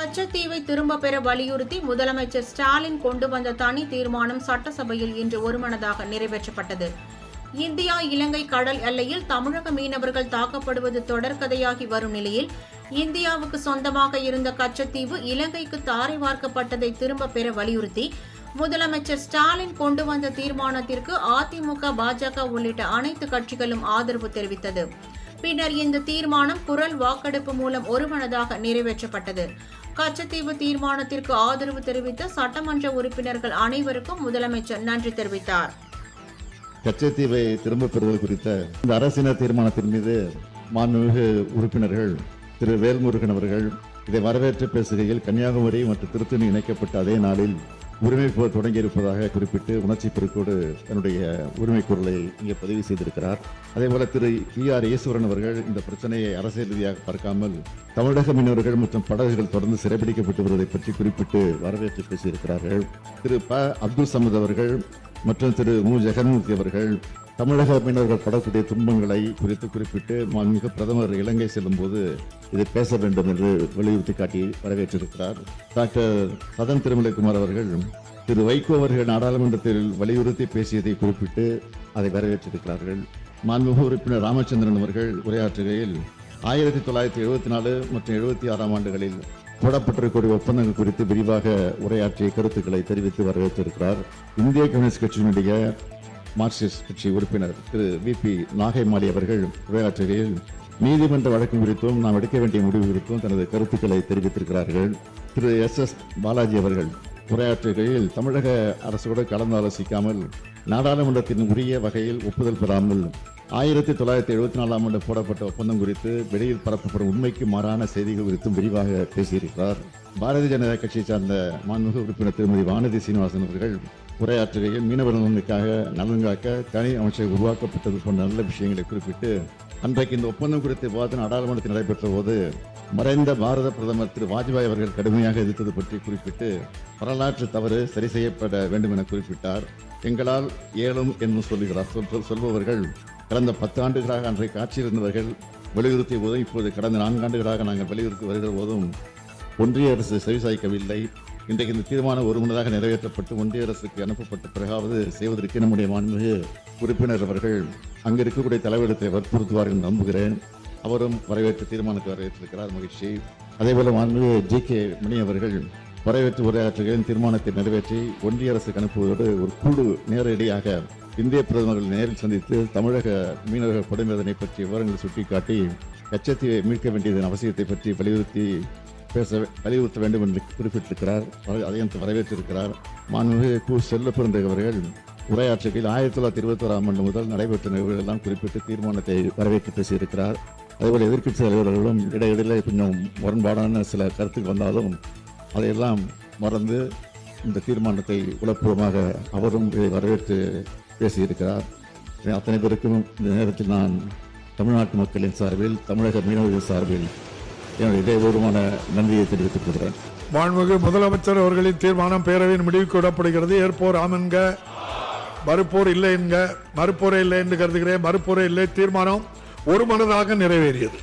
கச்சத்தீவை திரும்ப பெற வலியுறுத்தி முதலமைச்சர் ஸ்டாலின் கொண்டு வந்த தனி தீர்மானம் சட்டசபையில் இன்று ஒருமனதாக நிறைவேற்றப்பட்டது. இந்தியா இலங்கை கடல் எல்லையில் தமிழக மீனவர்கள் தாக்கப்படுவது தொடர்கதையாகி வரும் நிலையில் இந்தியாவுக்கு சொந்தமாக இருந்த கச்சத்தீவு இலங்கைக்கு தாரை வார்க்கப்பட்டதை திரும்ப பெற வலியுறுத்தி முதலமைச்சர் ஸ்டாலின் கொண்டு வந்த தீர்மானத்திற்கு அதிமுக, பாஜக உள்ளிட்ட அனைத்து கட்சிகளும் ஆதரவு தெரிவித்தது. பின்னர் இந்த தீர்மானம் குரல் வாக்கெடுப்பு மூலம் ஒருமனதாக நிறைவேற்றப்பட்டது. கச்சத்தீவு தீர்மானத்திற்கு ஆதரவு தெரிவித்த சட்டமன்ற உறுப்பினர்கள் அனைவருக்கும் முதலமைச்சர் நன்றி தெரிவித்தார். கச்சத்தீவை திரும்பப் பெறுவது குறித்த இந்த அரசின தீர்மானத்தின் மீது மாண்புமிகு உறுப்பினர்கள் திரு வேல்முருகன் அவர்கள் இதை வரவேற்று பேசுகையில் கன்னியாகுமரி மற்றும் திருத்தணி இணைக்கப்பட்ட அதே நாளில் உரிமை போர் தொடங்கியிருப்பதாக குறிப்பிட்டு உணர்ச்சி பெருக்கோடு தன்னுடைய உரிமை குரலை இங்கே பதிவு செய்திருக்கிறார். அதேபோல திரு ER ஈஸ்வரன் அவர்கள் இந்த பிரச்சனையை அரசியல் ரீதியாக பார்க்காமல் தமிழக மீனவர்கள் மற்றும் படகுகள் தொடர்ந்து சிறைபிடிக்கப்பட்டு வருவதை பற்றி குறிப்பிட்டு வரவேற்று பேசியிருக்கிறார்கள். திரு ப. அப்துல் சமத் அவர்கள் மற்றும் திரு மு. ஜெகன்மூர்த்தி அவர்கள் தமிழக மீனவர்கள் படக்கூடிய துன்பங்களை குறித்து குறிப்பிட்டு மாண்புமிகு பிரதமர் இலங்கை செல்லும் போது இதை பேச வேண்டும் என்று வலியுறுத்தி காட்டி வரவேற்றிருக்கிறார். டாக்டர் சதன் திருமலைக்குமார் அவர்கள் திரு வைகோ அவர்கள் நாடாளுமன்றத்தில் வலியுறுத்தி பேசியதை குறிப்பிட்டு அதை வரவேற்றிருக்கிறார்கள். மாண்புமிகு உறுப்பினர் ராமச்சந்திரன் அவர்கள் உரையாற்றுகையில் 1974 மற்றும் 76 ஆண்டுகளில் போடப்பட்டிருக்கக்கூடிய ஒப்பந்தங்கள் குறித்து விரிவாக உரையாற்றிய கருத்துக்களை தெரிவித்து வரவேற்றிருக்கிறார். இந்திய கம்யூனிஸ்ட் கட்சியினுடைய மார்க்சிஸ்ட் கட்சி உறுப்பினர் திரு VP நாகைமாலி அவர்கள் உரையாற்றுகையில் நீதிமன்ற வழக்கு குறித்தும் நாம் எடுக்க வேண்டிய முடிவு குறித்தும் தனது கருத்துக்களை தெரிவித்திருக்கிறார்கள். திரு SS பாலாஜி அவர்கள் உரையாற்றுகையில் தமிழக அரசோடு கலந்து ஆலோசிக்காமல் நாடாளுமன்றத்தின் உரிய வகையில் ஒப்புதல் பெறாமல் 1974 ஆண்டு போடப்பட்ட ஒப்பந்தம் குறித்து வெளியில் பரப்பப்படும் உண்மைக்கு மாறான செய்திகள் குறித்தும் விரிவாக பேசியிருக்கிறார். பாரதிய ஜனதா கட்சியை சார்ந்த மாண்புமிகு உறுப்பினர் திருமதி வானதி சீனிவாசன் அவர்கள் உரையாற்றுகையில் மீனவர் நலனுக்காக தனி அமைச்சர் உருவாக்கப்பட்டது போன்ற நல்ல விஷயங்களை குறிப்பிட்டு அன்றைக்கு இந்த ஒப்பந்தம் குறித்த விவாதம் நாடாளுமன்றத்தில் நடைபெற்ற போது மறைந்த பாரத பிரதமர் திரு வாஜ்பாய் அவர்கள் கடுமையாக எதிர்த்தது பற்றி குறிப்பிட்டு வரலாற்று தவறு சரி செய்யப்பட வேண்டும் என குறிப்பிட்டார். எங்களால் ஏழும் என்று சொல்பவர்கள் கடந்த 10 ஆண்டுகளாக அன்றைக்கு ஆட்சியில் இருந்தவர்கள் வலியுறுத்திய போதும் இப்போது கடந்த 4 ஆண்டுகளாக நாங்கள் வலியுறுத்தி வருகிற போதும் ஒன்றிய அரசு செவிசாய்க்கவில்லை. இன்றைக்கு இந்த தீர்மானம் ஒருமனதாக நிறைவேற்றப்பட்டு ஒன்றிய அரசுக்கு அனுப்பப்பட்ட பிறகாவது செய்வதற்கு நம்முடைய மாண்புமிகு உறுப்பினர் அவர்கள் அங்கு இருக்கக்கூடிய தலைவரிடத்தை வற்புறுத்துவார் என்று நம்புகிறேன். அவரும் வரவேற்று தீர்மானத்தை வரவேற்றிருக்கிறார், மகிழ்ச்சி. அதேபோல மாண்புமிகு G.K. மணி அவர்கள் வரவேற்று உரையாற்றுகையில் தீர்மானத்தை நிறைவேற்றி ஒன்றிய அரசுக்கு அனுப்புவதோடு ஒரு குழு நேரடியாக இந்திய பிரதமர்கள் நேரில் சந்தித்து தமிழக மீனவர்கள் படுகொலை பற்றிய விவரங்களை சுட்டிக்காட்டி கச்சத்தீவை மீட்க வேண்டியதன் அவசியத்தை பற்றி வலியுறுத்த வேண்டும் என்று குறிப்பிட்டிருக்கிறார். அதையும் வரவேற்றிருக்கிறார். மாண்புமிகு கு. செல்லப்பிறந்தகை அவர்கள் உரையாற்றுகையில் 1921 ஆண்டு முதல் நடைபெற்ற நிகழ்வுகள் எல்லாம் குறிப்பிட்டு தீர்மானத்தை வரவேற்று பேசியிருக்கிறார். அதேபோல் எதிர்க்கட்சி தலைவர்களும் இடையிடையே கொஞ்சம் முரண்பாடான சில கருத்துக்கள் வந்தாலும் அதையெல்லாம் மறந்து இந்த தீர்மானத்தை உளப்பூர்வமாக அவரும் இதை வரவேற்று பேசியிருக்கிறார். அத்தனை பேருக்கும் இந்த நேரத்தில் நான் தமிழ்நாட்டு மக்களின் சார்பில், தமிழக மீனவர்கள் சார்பில் என்னுடைய இதயபூர்வமான நன்றியை தெரிவித்துக் கொள்கிறேன். மாண்புமிகு முதலமைச்சர் அவர்களின் தீர்மானம் பேரவையின் முடிவுக்கு விடப்படுகிறது. ஏற்போர் ஆம் என்க, மறுப்போர் இல்லை என்க. மறுப்போரே இல்லை என்று கருதுகிறேன். மறுப்போரே இல்லை. தீர்மானம் ஒருமனதாக நிறைவேறியது.